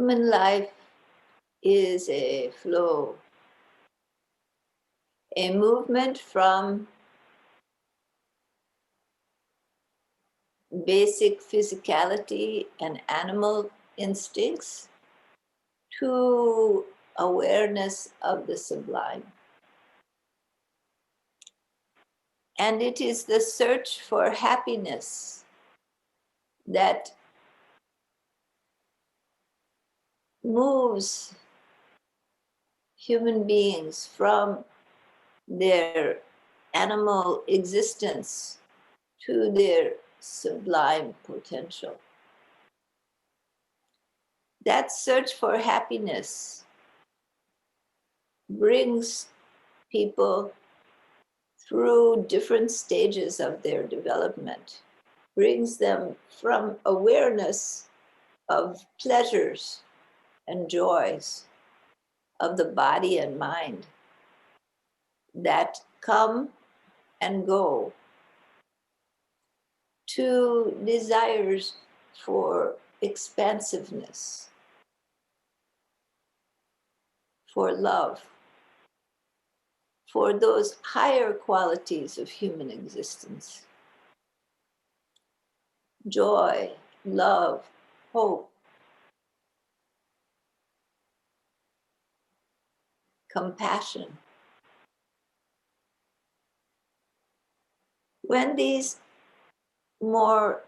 Human life is a flow, a movement from basic physicality and animal instincts to awareness of the sublime. And it is the search for happiness that moves human beings from their animal existence to their sublime potential. That search for happiness brings people through different stages of their development, brings them from awareness of pleasures and joys of the body and mind that come and go to desires for expansiveness, for love, for those higher qualities of human existence: joy, love, hope, compassion. When these more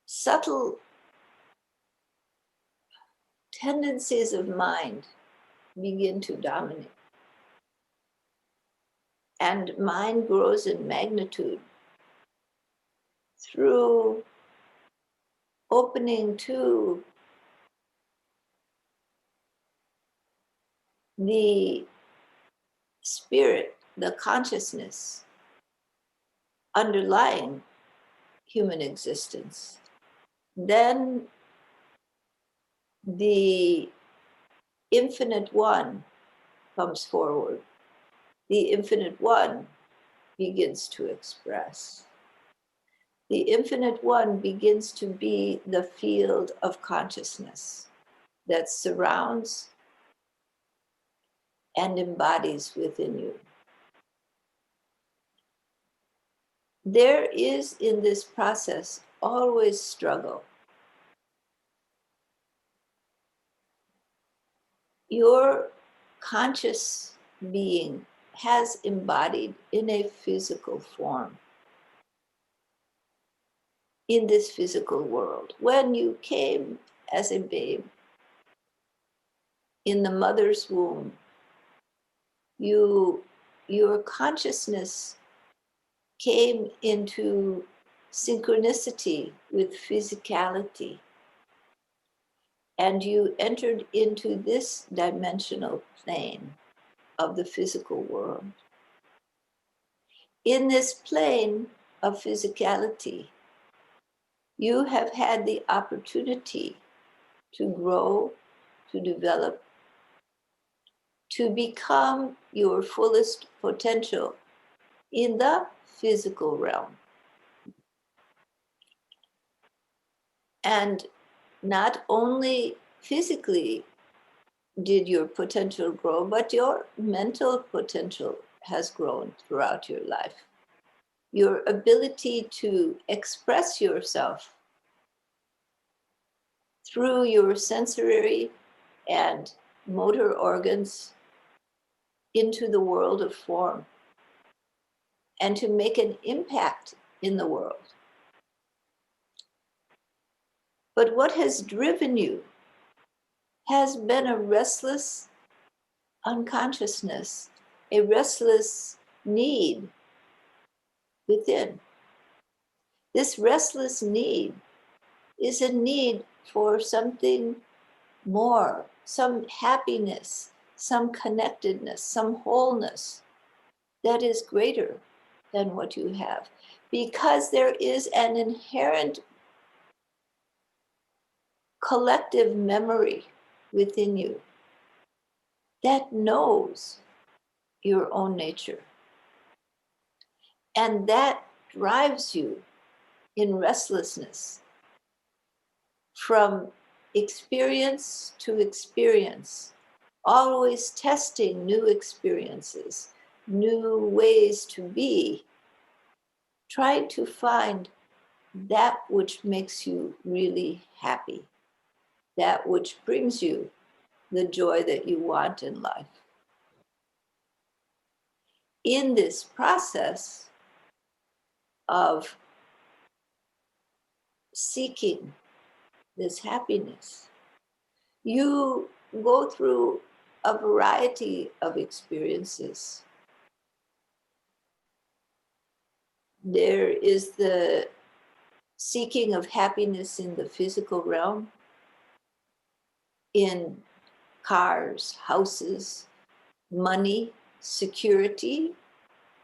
subtle tendencies of mind begin to dominate, and mind grows in magnitude through opening to the spirit, the consciousness underlying human existence, then the infinite one comes forward. The infinite one begins to express. The infinite one begins to be the field of consciousness that surrounds and embodies within you. There is in this process always struggle. Your conscious being has embodied in a physical form in this physical world. When you came as a babe in the mother's womb, your consciousness came into synchronicity with physicality, and you entered into this dimensional plane of the physical world. In this plane of physicality, you have had the opportunity to grow, to develop, to become your fullest potential in the physical realm. And not only physically did your potential grow, but your mental potential has grown throughout your life. Your ability to express yourself through your sensory and motor organs into the world of form, and to make an impact in the world. But what has driven you has been a restless unconsciousness, a restless need within. This restless need is a need for something more, some happiness, some connectedness, some wholeness that is greater than what you have, because there is an inherent collective memory within you that knows your own nature. And that drives you in restlessness from experience to experience, always testing new experiences, new ways to be, trying to find that which makes you really happy, that which brings you the joy that you want in life. In this process of seeking this happiness, you go through a variety of experiences. There is the seeking of happiness in the physical realm, in cars, houses, money, security,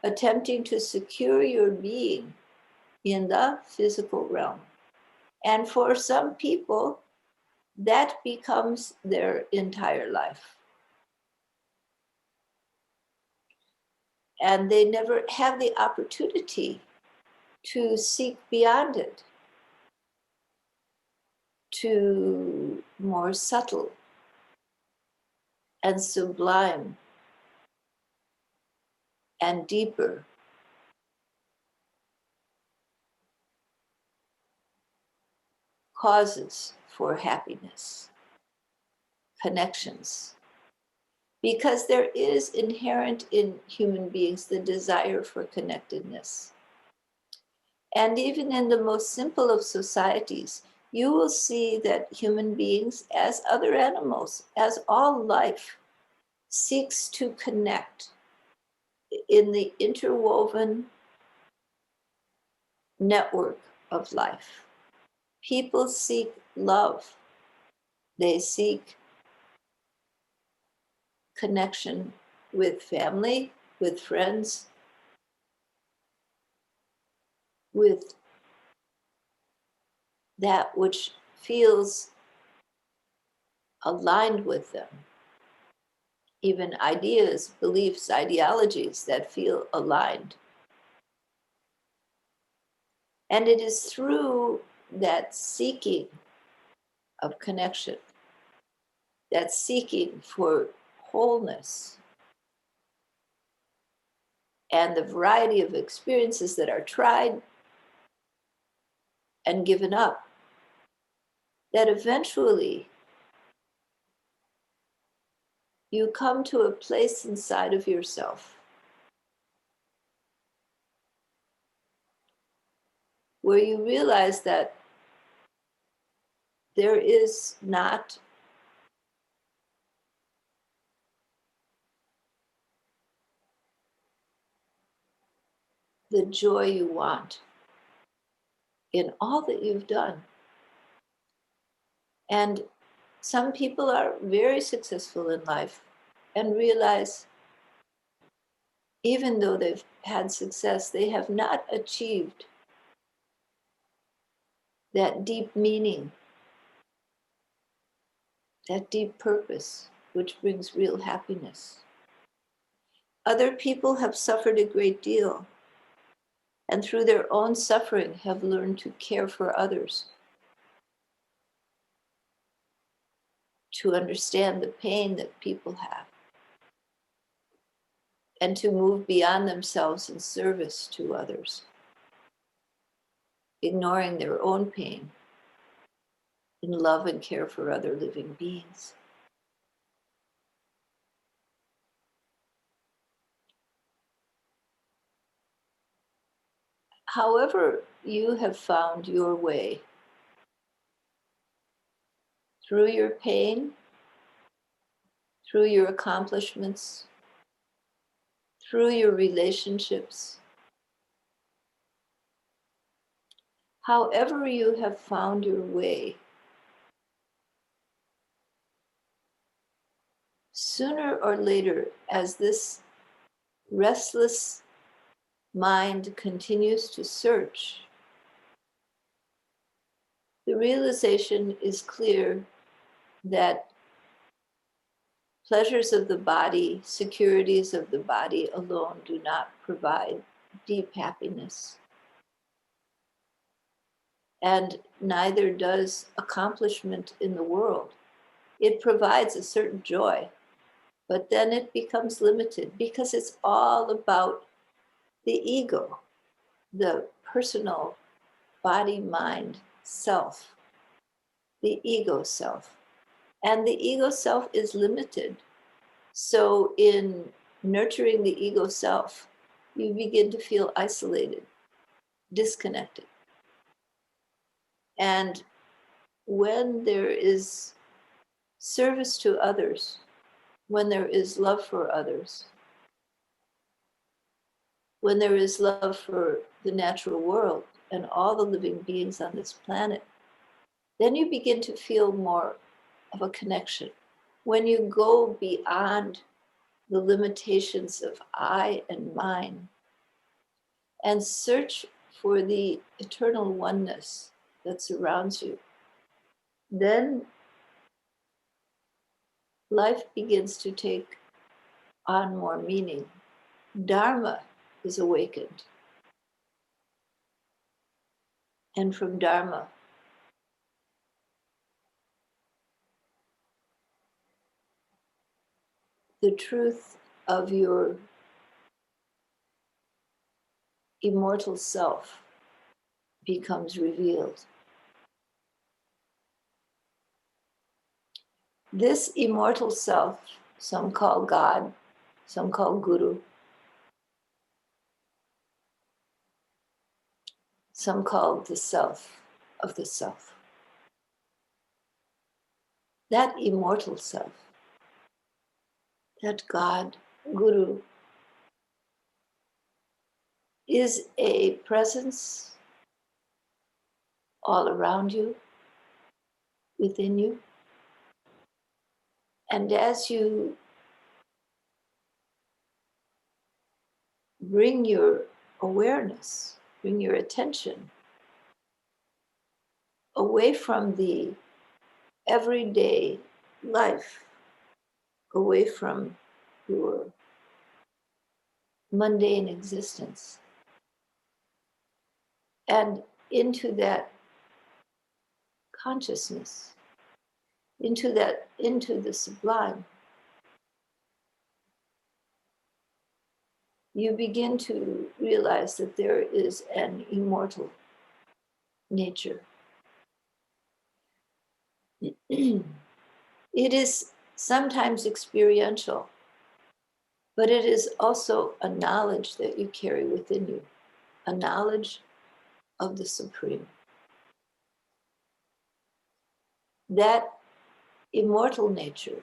attempting to secure your being in the physical realm. And for some people, that becomes their entire life. And they never have the opportunity to seek beyond it, to more subtle and sublime and deeper causes for happiness, connections. Because there is inherent in human beings the desire for connectedness. And even in the most simple of societies, you will see that human beings, as other animals, as all life, seeks to connect in the interwoven network of life. People seek love. They seek connection with family, with friends, with that which feels aligned with them. Even ideas, beliefs, ideologies that feel aligned. And it is through that seeking of connection, that seeking for wholeness, and the variety of experiences that are tried and given up, that eventually you come to a place inside of yourself where you realize that there is not the joy you want in all that you've done. And some people are very successful in life and realize, even though they've had success, they have not achieved that deep meaning, that deep purpose, which brings real happiness. Other people have suffered a great deal, and through their own suffering have learned to care for others, to understand the pain that people have, and to move beyond themselves in service to others, ignoring their own pain in love and care for other living beings. However, you have found your way through your pain, through your accomplishments, through your relationships, however you have found your way, sooner or later, as this restless mind continues to search, the realization is clear that pleasures of the body, securities of the body alone do not provide deep happiness. and neither does accomplishment in the world. It provides a certain joy, but then it becomes limited because it's all about the ego, the personal body, mind, self, the ego self. And the ego self is limited. So, in nurturing the ego self, you begin to feel isolated, disconnected. And when there is service to others, when there is love for others, when there is love for the natural world and all the living beings on this planet, then you begin to feel more of a connection. When you go beyond the limitations of I and mine and search for the eternal oneness that surrounds you, then life begins to take on more meaning. Dharma is awakened. And from Dharma, the truth of your immortal self becomes revealed. This immortal self, some call God, some call Guru, some call the self of the self. That immortal self, that God, Guru, is a presence all around you, within you. And as you bring your awareness, bring your attention away from the everyday life, away from your mundane existence, and into that consciousness, into the sublime, you begin to realize that there is an immortal nature. It is sometimes experiential, but it is also a knowledge that you carry within you, a knowledge of the Supreme. That immortal nature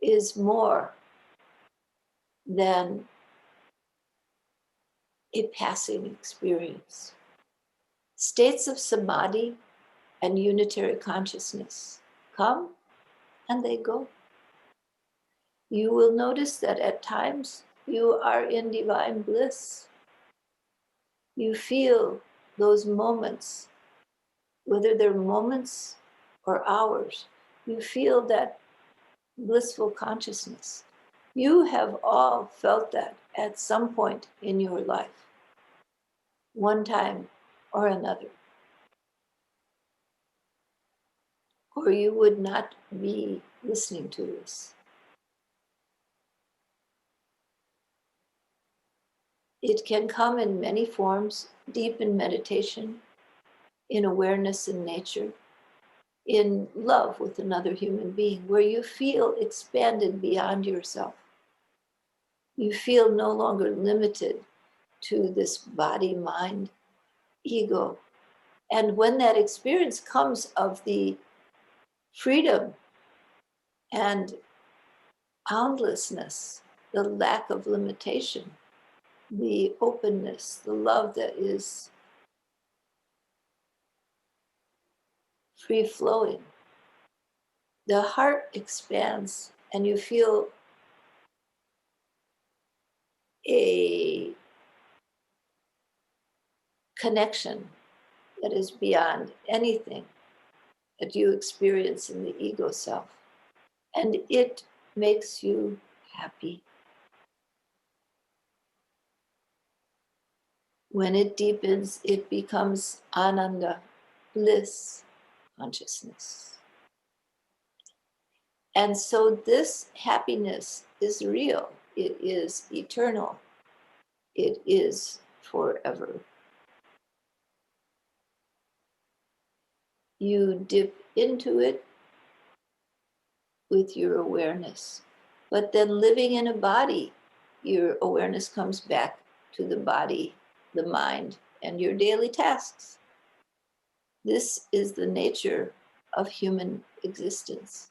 is more than a passing experience. States of samadhi and unitary consciousness come and they go. You will notice that at times you are in divine bliss. You feel those moments, whether they're moments or hours, you feel that blissful consciousness. You have all felt that at some point in your life, one time or another. Or you would not be listening to this. It can come in many forms, deep in meditation, in awareness in nature, in love with another human being, where you feel expanded beyond yourself. You feel no longer limited to this body, mind, ego. And when that experience comes of the freedom and boundlessness, the lack of limitation, the openness, the love that is free flowing, the heart expands and you feel a connection that is beyond anything that you experience in the ego self. And it makes you happy. When it deepens, it becomes ananda, bliss, consciousness. And so this happiness is real. It is eternal. It is forever. You dip into it with your awareness. But then living in a body, your awareness comes back to the body, the mind, and your daily tasks. This is the nature of human existence.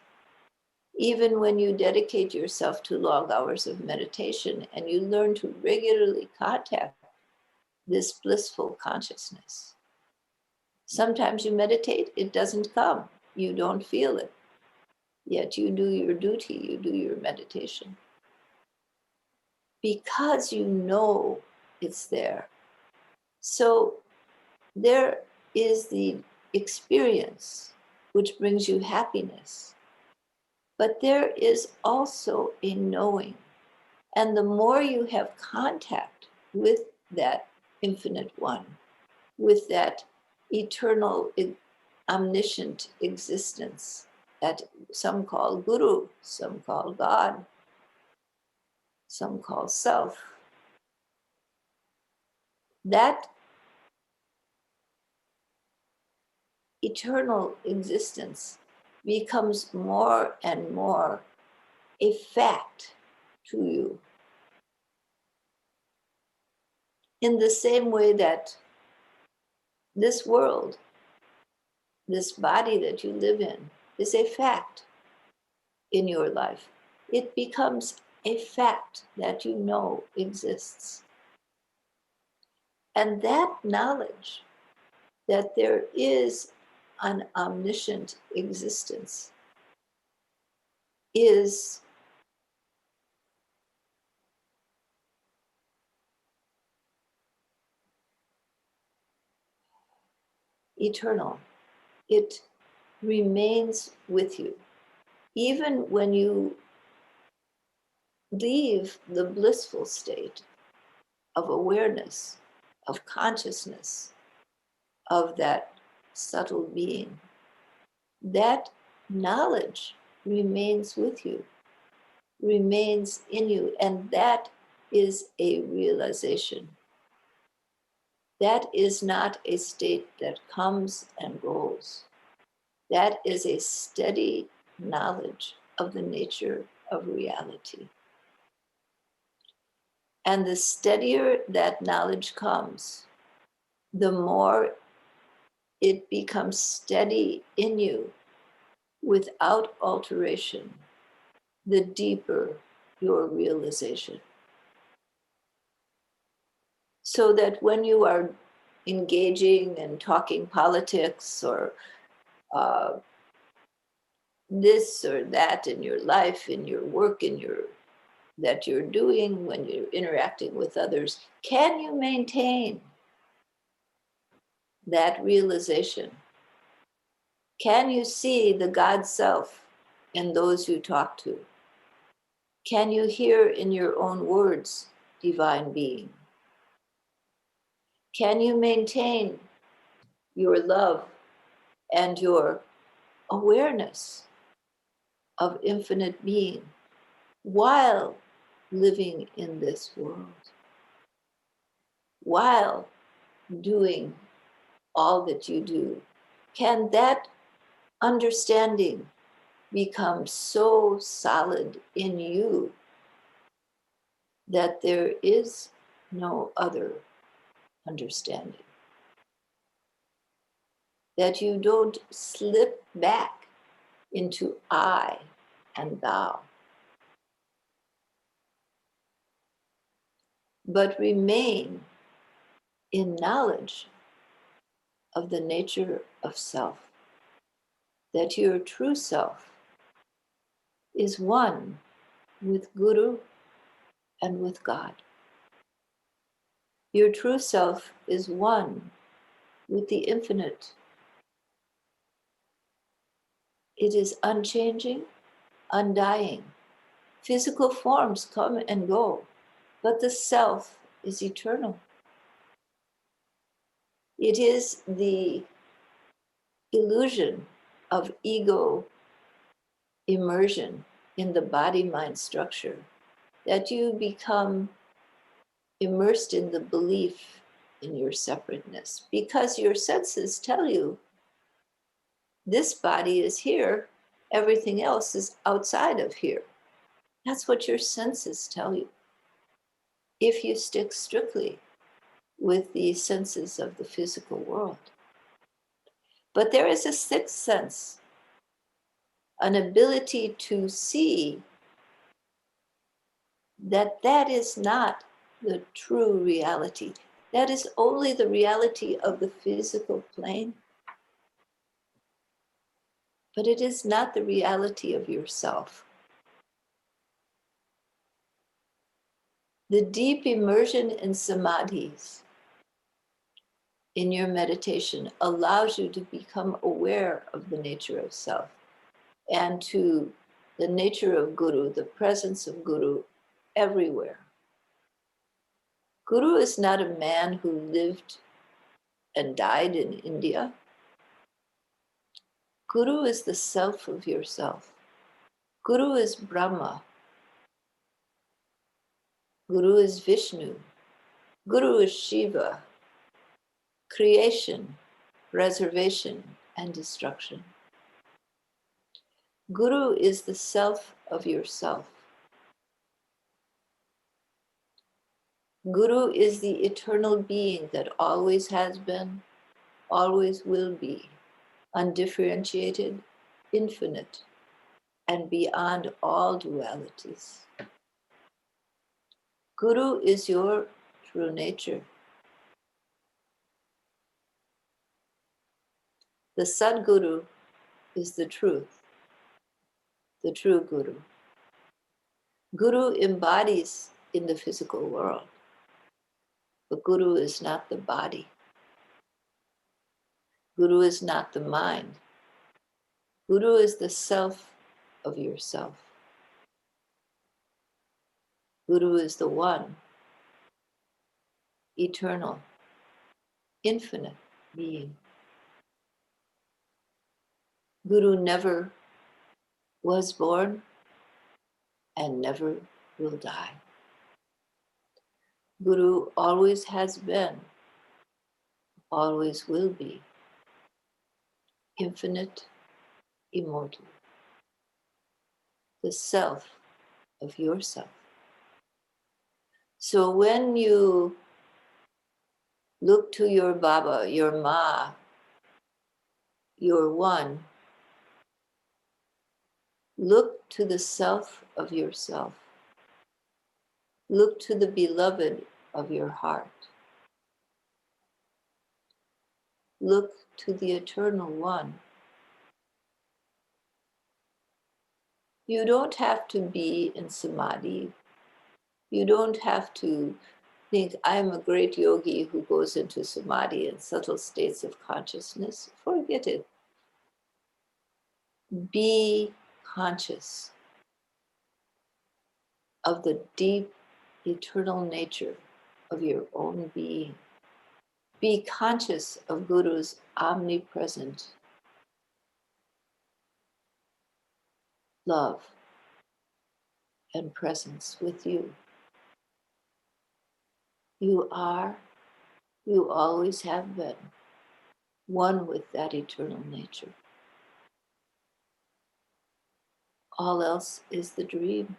Even when you dedicate yourself to long hours of meditation and you learn to regularly contact this blissful consciousness, sometimes you meditate, it doesn't come, you don't feel it, yet you do your duty, you do your meditation. Because you know it's there. So there is the experience which brings you happiness, but there is also a knowing. And the more you have contact with that infinite one, with that eternal, omniscient existence that some call Guru, some call God, some call self, that eternal existence becomes more and more a fact to you. In the same way that this world, this body that you live in, is a fact in your life. It becomes a fact that you know exists. And that knowledge that there is an omniscient existence is eternal. It remains with you. Even when you leave the blissful state of awareness, of consciousness, of that subtle being, that knowledge remains with you, remains in you, and that is a realization. That is not a state that comes and goes. That is a steady knowledge of the nature of reality. And the steadier that knowledge comes, the more it becomes steady in you without alteration, the deeper your realization. So that when you are engaging and talking politics or uh, this or that in your life, in your work, that you're doing, when you're interacting with others, can you maintain that realization? Can you see the God self in those you talk to? Can you hear in your own words divine being? Can you maintain your love and your awareness of infinite being while living in this world, while doing all that you do? Can that understanding become so solid in you that there is no other understanding? That you don't slip back into I and thou, but remain in knowledge of the nature of self, that your true self is one with Guru and with God. Your true self is one with the infinite. It is unchanging, undying. Physical forms come and go, but the self is eternal. It is the illusion of ego immersion in the body-mind structure that you become immersed in the belief in your separateness, because your senses tell you this body is here, everything else is outside of here. That's what your senses tell you. If you stick strictly with the senses of the physical world. But there is a sixth sense, an ability to see that that is not the true reality. That is only the reality of the physical plane, but it is not the reality of yourself. The deep immersion in samadhis in your meditation allows you to become aware of the nature of self and to the nature of Guru, the presence of Guru everywhere. Guru is not a man who lived and died in India. Guru is the self of yourself. Guru is Brahma. Guru is Vishnu. Guru is Shiva. Creation, preservation, and destruction. Guru is the self of yourself. Guru is the eternal being that always has been, always will be, undifferentiated, infinite, and beyond all dualities. Guru is your true nature. The Sadguru is the truth, the true Guru. Guru embodies in the physical world, but Guru is not the body. Guru is not the mind. Guru is the self of yourself. Guru is the one, eternal, infinite being. Guru never was born and never will die. Guru always has been, always will be, infinite, immortal, the self of yourself. So when you look to your Baba, your Ma, your one, look to the self of yourself. Look to the beloved of your heart. Look to the eternal one. You don't have to be in samadhi. You don't have to think, I'm a great yogi who goes into samadhi and subtle states of consciousness. Forget it. Be conscious of the deep, eternal nature of your own being. Be conscious of Guru's omnipresent love and presence with you. You are, you always have been, one with that eternal nature. All else is the dream.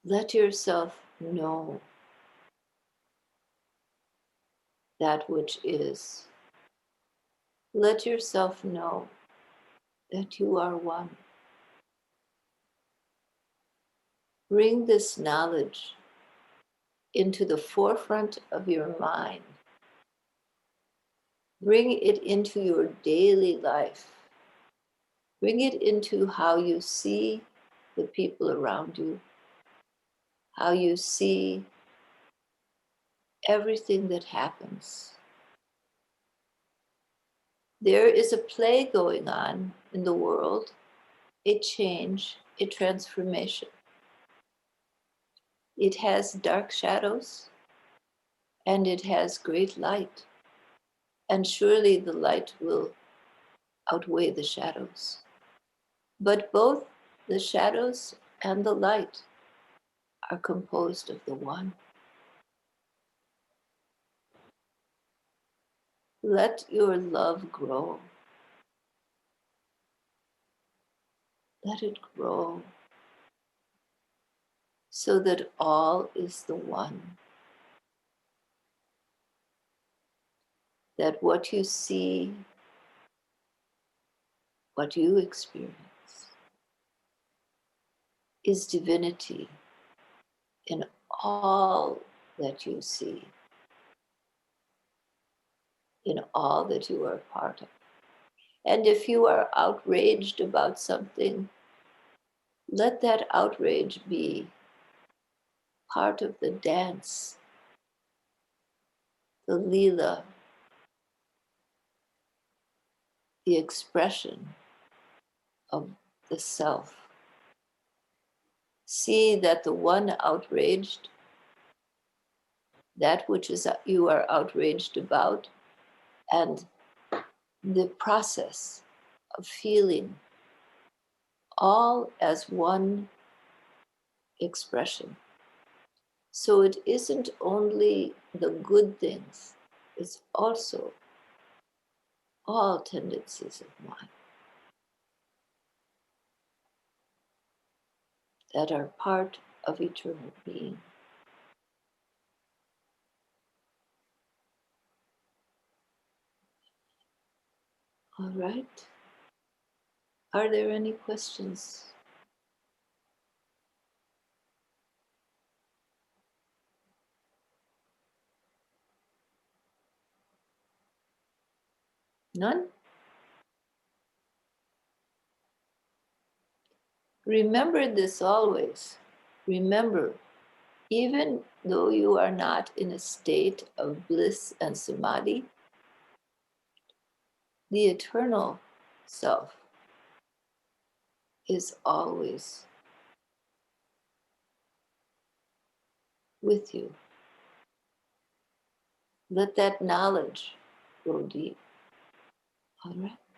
Let yourself know that which is. Let yourself know that you are one. Bring this knowledge into the forefront of your mind. Bring it into your daily life. Bring it into how you see the people around you, how you see everything that happens. There is a play going on in the world, a change, a transformation. It has dark shadows, and it has great light. And surely the light will outweigh the shadows. But both the shadows and the light are composed of the one. Let your love grow. Let it grow so that all is the one. That what you see, what you experience, is divinity in all that you see, in all that you are part of. And if you are outraged about something, let that outrage be part of the dance, the lila, the expression of the self. See that the one outraged, that which is you are outraged about, and the process of feeling all as one expression. So it isn't only the good things, it's also all tendencies of mind that are part of eternal being. All right. Are there any questions? None? Remember this always. Remember, even though you are not in a state of bliss and samadhi, the eternal self is always with you. Let that knowledge go deep. All right.